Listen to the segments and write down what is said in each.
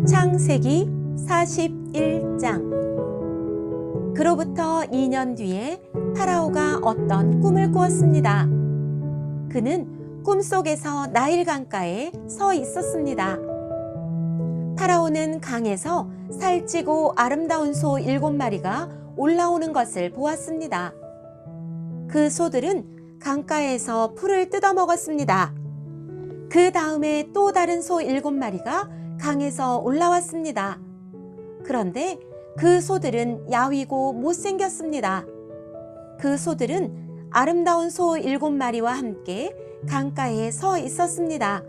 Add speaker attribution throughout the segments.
Speaker 1: 창세기 41장. 그로부터 2년 뒤에 파라오가 어떤 꿈을 꾸었습니다. 그는 꿈속에서 나일 강가에 서 있었습니다. 파라오는 강에서 살찌고 아름다운 소 7마리가 올라오는 것을 보았습니다. 그 소들은 강가에서 풀을 뜯어 먹었습니다. 그 다음에 또 다른 소 7마리가 강에서 올라왔습니다. 그런데 그 소들은 야위고 못생겼습니다. 그 소들은 아름다운 소 7마리와 함께 강가에 서 있었습니다.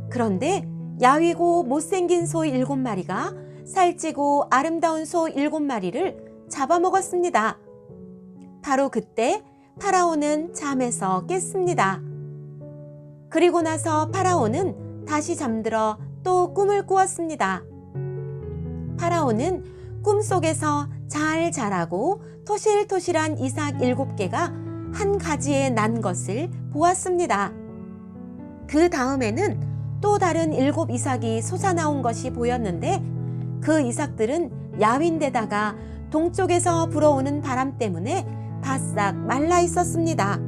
Speaker 1: 그런데 야위고 못생긴 소 7마리가 살찌고 아름다운 소 7마리를 잡아먹었습니다. 바로 그때 파라오는 잠에서 깼습니다. 그리고 나서 파라오는 다시 잠들어 또 꿈을 꾸었습니다. 파라오는 꿈속에서 잘 자라고 토실토실한 이삭 7개가 한 가지에 난 것을 보았습니다. 그 다음에는 또 다른 7 이삭이 솟아나온 것이 보였는데 그 이삭들은 야윈데다가 동쪽에서 불어오는 바람 때문에 바싹 말라 있었습니다.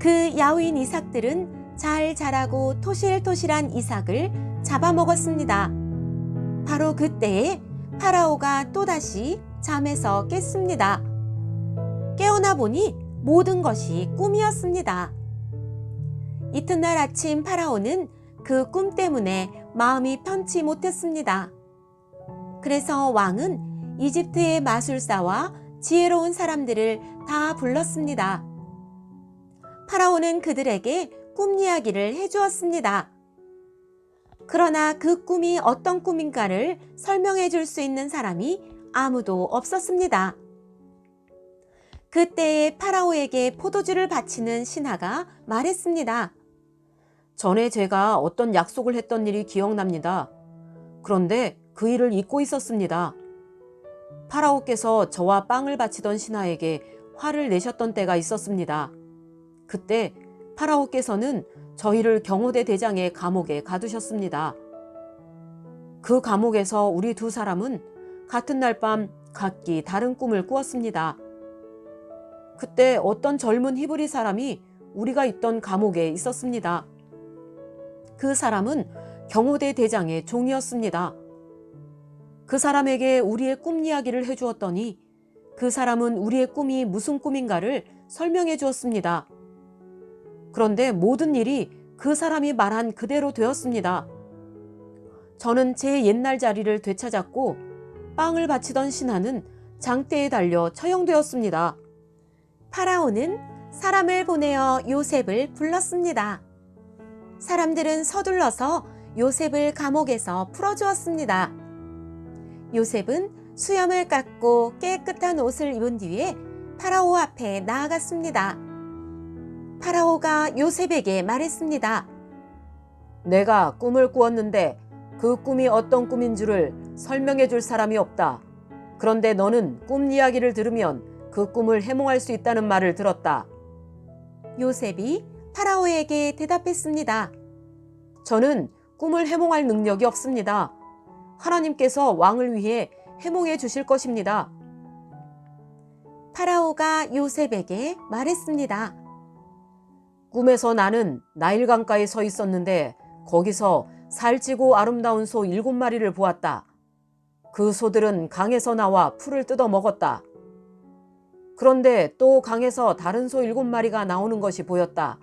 Speaker 1: 그 야윈 이삭들은 잘 자라고 토실토실한 이삭을 잡아먹었습니다. 바로 그때에 파라오가 또다시 잠에서 깼습니다. 깨어나 보니 모든 것이 꿈이었습니다. 이튿날 아침 파라오는 그 꿈 때문에 마음이 편치 못했습니다. 그래서 왕은 이집트의 마술사와 지혜로운 사람들을 다 불렀습니다. 파라오는 그들에게 꿈 이야기를 해주었습니다. 그러나 그 꿈이 어떤 꿈인가를 설명해 줄 수 있는 사람이 아무도 없었습니다. 그때에 파라오에게 포도주를 바치는 신하가 말했습니다.
Speaker 2: 전에 제가 어떤 약속을 했던 일이 기억납니다. 그런데 그 일을 잊고 있었습니다. 파라오께서 저와 빵을 바치던 신하에게 화를 내셨던 때가 있었습니다. 그때 파라오께서는 저희를 경호대 대장의 감옥에 가두셨습니다. 그 감옥에서 우리 두 사람은 같은 날 밤 각기 다른 꿈을 꾸었습니다. 그때 어떤 젊은 히브리 사람이 우리가 있던 감옥에 있었습니다. 그 사람은 경호대 대장의 종이었습니다. 그 사람에게 우리의 꿈 이야기를 해주었더니 그 사람은 우리의 꿈이 무슨 꿈인가를 설명해 주었습니다. 그런데 모든 일이 그 사람이 말한 그대로 되었습니다. 저는 제 옛날 자리를 되찾았고 빵을 바치던 신하는 장대에 달려 처형되었습니다.
Speaker 1: 파라오는 사람을 보내어 요셉을 불렀습니다. 사람들은 서둘러서 요셉을 감옥에서 풀어주었습니다. 요셉은 수염을 깎고 깨끗한 옷을 입은 뒤에 파라오 앞에 나아갔습니다. 파라오가 요셉에게 말했습니다.
Speaker 2: 내가 꿈을 꾸었는데 그 꿈이 어떤 꿈인 줄을 설명해 줄 사람이 없다. 그런데 너는 꿈 이야기를 들으면 그 꿈을 해몽할 수 있다는 말을 들었다.
Speaker 1: 요셉이 파라오에게 대답했습니다.
Speaker 2: 저는 꿈을 해몽할 능력이 없습니다. 하나님께서 왕을 위해 해몽해 주실 것입니다.
Speaker 1: 파라오가 요셉에게 말했습니다.
Speaker 2: 꿈에서 나는 나일 강가에 서 있었는데 거기서 살찌고 아름다운 소 7마리를 보았다. 그 소들은 강에서 나와 풀을 뜯어 먹었다. 그런데 또 강에서 다른 소 7마리가 나오는 것이 보였다.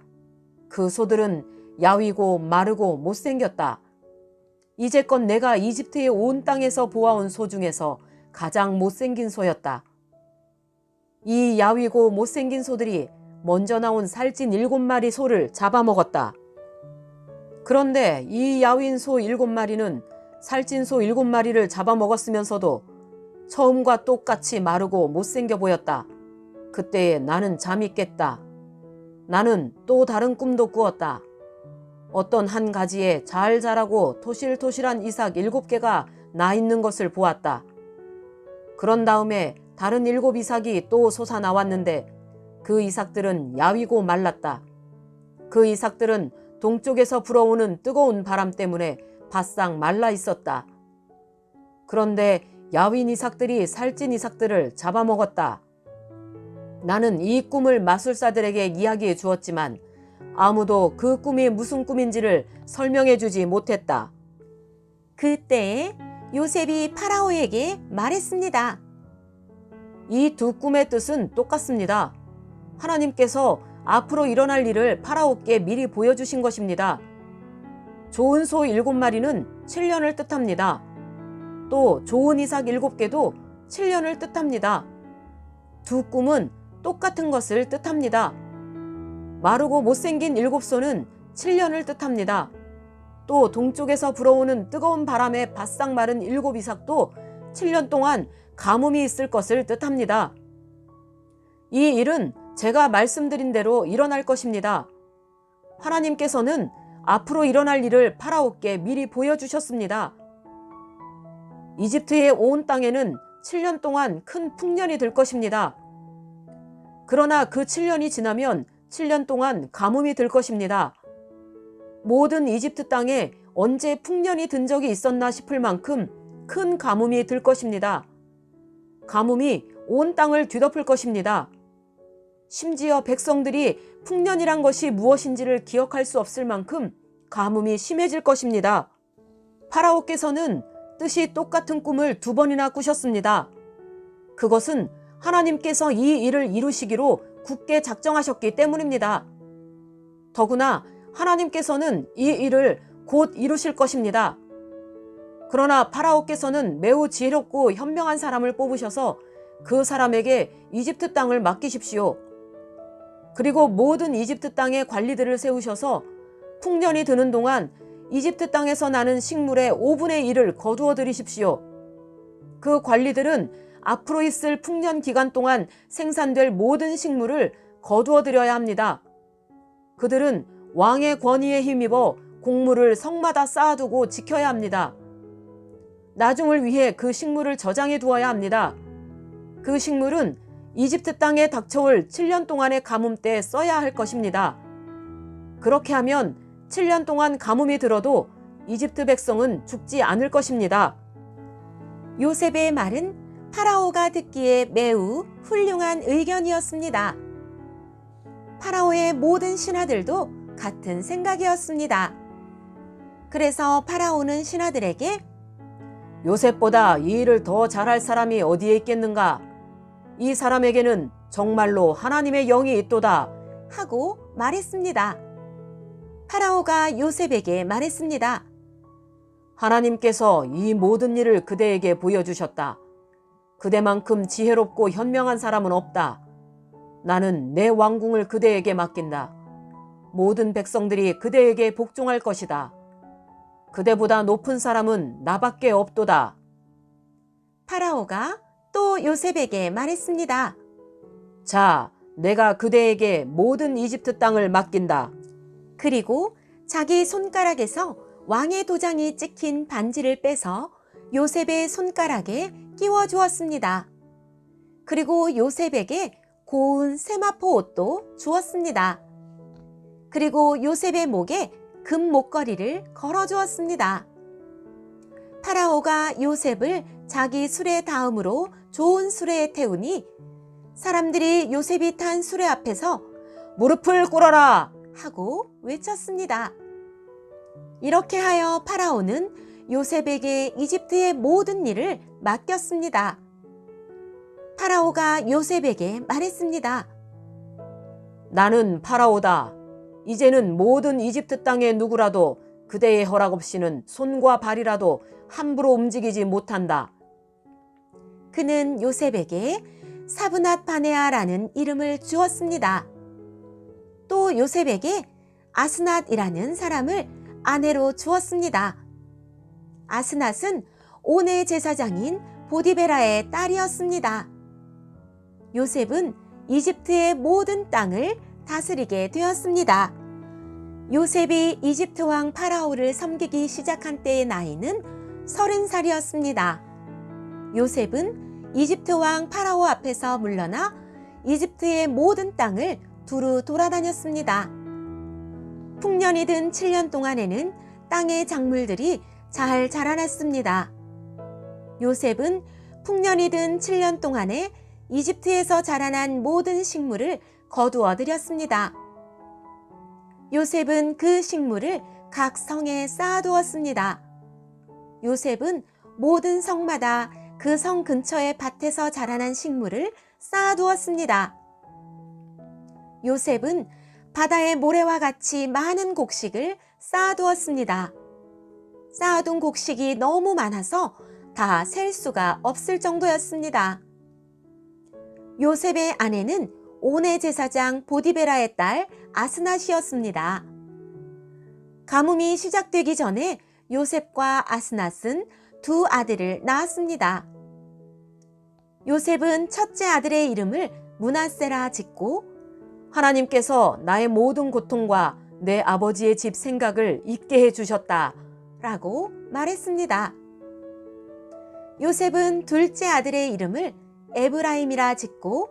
Speaker 2: 그 소들은 야위고 마르고 못생겼다. 이제껏 내가 이집트의 온 땅에서 보아온 소 중에서 가장 못생긴 소였다. 이 야위고 못생긴 소들이 먼저 나온 살찐 7마리 소를 잡아먹었다. 그런데 이 야윈 소 7마리는 살찐 소 7마리를 잡아먹었으면서도 처음과 똑같이 마르고 못생겨 보였다. 그때에 나는 잠이 깼다. 나는 또 다른 꿈도 꾸었다. 어떤 한 가지에 잘 자라고 토실토실한 이삭 7개가 나 있는 것을 보았다. 그런 다음에 다른 7 이삭이 또 솟아나왔는데 그 이삭들은 야위고 말랐다. 그 이삭들은 동쪽에서 불어오는 뜨거운 바람 때문에 바싹 말라 있었다. 그런데 야윈 이삭들이 살찐 이삭들을 잡아먹었다. 나는 이 꿈을 마술사들에게 이야기해 주었지만 아무도 그 꿈이 무슨 꿈인지를 설명해 주지 못했다.
Speaker 1: 그때에 요셉이 파라오에게 말했습니다.
Speaker 2: 이 두 꿈의 뜻은 똑같습니다. 하나님께서 앞으로 일어날 일을 파라오께 미리 보여주신 것입니다. 좋은 소 7마리는 7년을 뜻합니다. 또 좋은 이삭 7개도 7년을 뜻합니다. 두 꿈은 똑같은 것을 뜻합니다. 마르고 못생긴 7소는 7년을 뜻합니다. 또 동쪽에서 불어오는 뜨거운 바람에 바싹 마른 7 이삭도 7년 동안 가뭄이 있을 것을 뜻합니다. 이 일은 제가 말씀드린 대로 일어날 것입니다. 하나님께서는 앞으로 일어날 일을 파라오께 미리 보여주셨습니다. 이집트의 온 땅에는 7년 동안 큰 풍년이 들 것입니다. 그러나 그 7년이 지나면 7년 동안 가뭄이 들 것입니다. 모든 이집트 땅에 언제 풍년이 든 적이 있었나 싶을 만큼 큰 가뭄이 들 것입니다. 가뭄이 온 땅을 뒤덮을 것입니다. 심지어 백성들이 풍년이란 것이 무엇인지를 기억할 수 없을 만큼 가뭄이 심해질 것입니다. 파라오께서는 뜻이 똑같은 꿈을 2번이나 꾸셨습니다. 그것은 하나님께서 이 일을 이루시기로 굳게 작정하셨기 때문입니다. 더구나 하나님께서는 이 일을 곧 이루실 것입니다. 그러나 파라오께서는 매우 지혜롭고 현명한 사람을 뽑으셔서 그 사람에게 이집트 땅을 맡기십시오. 그리고 모든 이집트 땅의 관리들을 세우셔서 풍년이 드는 동안 이집트 땅에서 나는 식물의 5분의 1을 거두어 들이십시오. 그 관리들은 앞으로 있을 풍년 기간 동안 생산될 모든 식물을 거두어 들여야 합니다. 그들은 왕의 권위에 힘입어 곡물을 성마다 쌓아두고 지켜야 합니다. 나중을 위해 그 식물을 저장해 두어야 합니다. 그 식물은 이집트 땅에 닥쳐올 7년 동안의 가뭄 때 써야 할 것입니다. 그렇게 하면 7년 동안 가뭄이 들어도 이집트 백성은 죽지 않을 것입니다.
Speaker 1: 요셉의 말은 파라오가 듣기에 매우 훌륭한 의견이었습니다. 파라오의 모든 신하들도 같은 생각이었습니다. 그래서 파라오는 신하들에게
Speaker 2: 요셉보다 이 일을 더 잘할 사람이 어디에 있겠는가? 이 사람에게는 정말로 하나님의 영이 있도다.
Speaker 1: 하고 말했습니다. 파라오가 요셉에게 말했습니다.
Speaker 2: 하나님께서 이 모든 일을 그대에게 보여주셨다. 그대만큼 지혜롭고 현명한 사람은 없다. 나는 내 왕궁을 그대에게 맡긴다. 모든 백성들이 그대에게 복종할 것이다. 그대보다 높은 사람은 나밖에 없도다.
Speaker 1: 파라오가 또 요셉에게 말했습니다.
Speaker 2: 자, 내가 그대에게 모든 이집트 땅을 맡긴다.
Speaker 1: 그리고 자기 손가락에서 왕의 도장이 찍힌 반지를 빼서 요셉의 손가락에 끼워 주었습니다. 그리고 요셉에게 고운 세마포 옷도 주었습니다. 그리고 요셉의 목에 금 목걸이를 걸어 주었습니다. 파라오가 요셉을 자기 수레 다음으로 좋은 수레에 태우니 사람들이 요셉이 탄 수레 앞에서
Speaker 2: 무릎을 꿇어라!
Speaker 1: 하고 외쳤습니다. 이렇게 하여 파라오는 요셉에게 이집트의 모든 일을 맡겼습니다. 파라오가 요셉에게 말했습니다.
Speaker 2: 나는 파라오다. 이제는 모든 이집트 땅의 누구라도 그대의 허락 없이는 손과 발이라도 함부로 움직이지 못한다.
Speaker 1: 그는 요셉에게 사브낫 바네아라는 이름을 주었습니다. 또 요셉에게 아스낫이라는 사람을 아내로 주었습니다. 아스낫은 온의 제사장인 보디베라의 딸이었습니다. 요셉은 이집트의 모든 땅을 다스리게 되었습니다. 요셉이 이집트 왕 파라오를 섬기기 시작한 때의 나이는 30살이었습니다. 요셉은 이집트 왕 파라오 앞에서 물러나 이집트의 모든 땅을 두루 돌아다녔습니다. 풍년이 든 7년 동안에는 땅의 작물들이 잘 자라났습니다. 요셉은 풍년이 든 7년 동안에 이집트에서 자라난 모든 식물을 거두어 들였습니다. 요셉은 그 식물을 각 성에 쌓아두었습니다. 요셉은 모든 성마다 그 성 근처의 밭에서 자라난 식물을 쌓아두었습니다. 요셉은 바다의 모래와 같이 많은 곡식을 쌓아두었습니다. 쌓아둔 곡식이 너무 많아서 다 셀 수가 없을 정도였습니다. 요셉의 아내는 온의 제사장 보디베라의 딸 아스낫이었습니다. 가뭄이 시작되기 전에 요셉과 아스낫은 두 아들을 낳았습니다. 요셉은 첫째 아들의 이름을 므낫세라 짓고 하나님께서 나의 모든 고통과 내 아버지의 집 생각을 잊게 해주셨다 라고 말했습니다. 요셉은 둘째 아들의 이름을 에브라임이라 짓고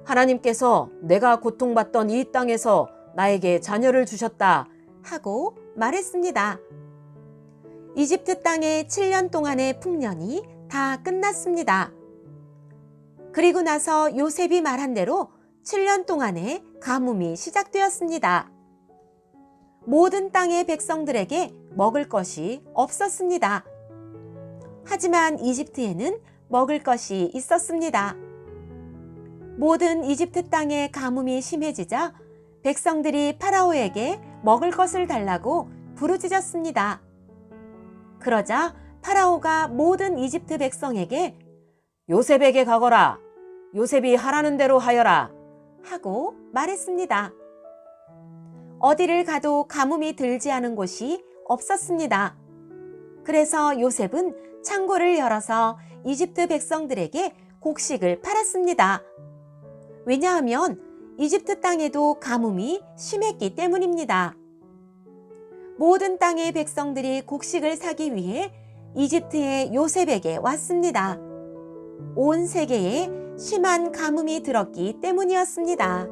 Speaker 1: 하나님께서 내가 고통받던 이 땅에서 나에게 자녀를 주셨다 하고 말했습니다. 이집트 땅의 7년 동안의 풍년이 다 끝났습니다. 그리고 나서 요셉이 말한 대로 7년 동안의 가뭄이 시작되었습니다. 모든 땅의 백성들에게 먹을 것이 없었습니다. 하지만 이집트에는 먹을 것이 있었습니다. 모든 이집트 땅의 가뭄이 심해지자 백성들이 파라오에게 먹을 것을 달라고 부르짖었습니다. 그러자 파라오가 모든 이집트 백성에게 요셉에게 가거라, 요셉이 하라는 대로 하여라 하고 말했습니다. 어디를 가도 가뭄이 들지 않은 곳이 없었습니다. 그래서 요셉은 창고를 열어서 이집트 백성들에게 곡식을 팔았습니다. 왜냐하면 이집트 땅에도 가뭄이 심했기 때문입니다. 모든 땅의 백성들이 곡식을 사기 위해 이집트의 요셉에게 왔습니다. 온 세계에 심한 가뭄이 들었기 때문이었습니다.